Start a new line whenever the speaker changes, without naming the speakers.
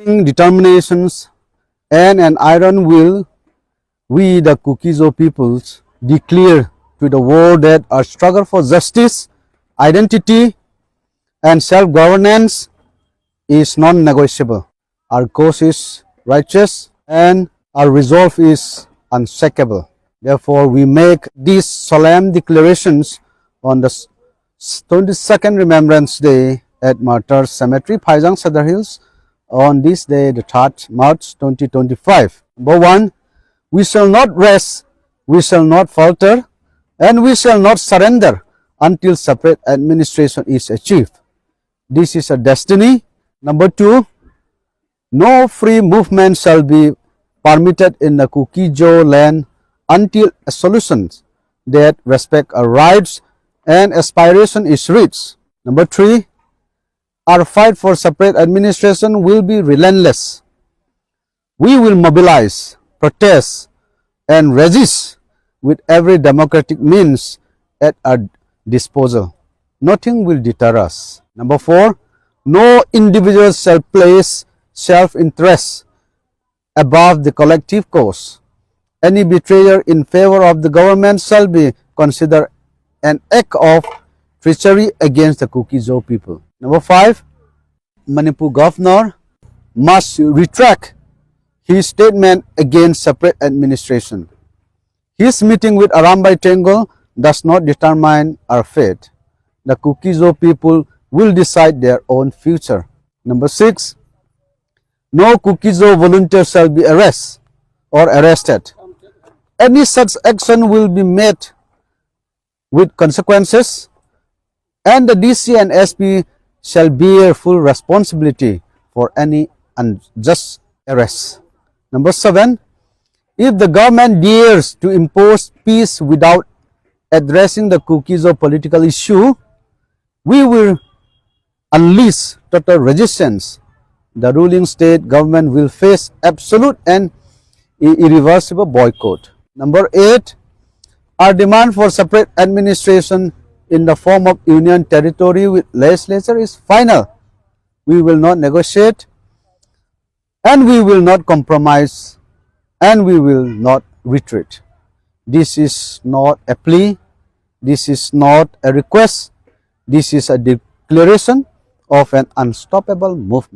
Determinations and an iron will, we the CoTU peoples declare to the world that our struggle for justice, identity and self-governance is non-negotiable. Our cause is righteous and our resolve is unshakable. Therefore, we make these solemn declarations on the 22nd Remembrance Day at Martyrs Cemetery, Phaijang, Sadar Hills, on this day, the 3rd March 2025. Number 1, we shall not rest, we shall not falter, and we shall not surrender until separate administration is achieved. This is a destiny. Number 2, no free movement shall be permitted in the CoTU land until a solution that respect our rights and aspiration is reached. Number 3, our fight for separate administration will be relentless. We will mobilize, protest, and resist with every democratic means at our disposal. Nothing will deter us. Number 4, no individual shall place self-interest above the collective cause. Any betrayal in favor of the government shall be considered an act of treachery against the CoTU people. Number 5, Manipur governor must retract his statement against separate administration. His meeting with Arambai Tengol does not determine our fate. The CoTU people will decide their own future. Number 6, no CoTU volunteer shall be arrested. Any such action will be met with consequences, and the DC and SP shall bear full responsibility for any unjust arrest. Number 7, if the government dares to impose peace without addressing the CoTU political issue, we will unleash total resistance. The ruling state government will face absolute and irreversible boycott. Number 8, our demand for separate administration in the form of union territory with legislature is final. We will not negotiate, and we will not compromise, and we will not retreat. This is not a plea, this is not a request, this is a declaration of an unstoppable movement.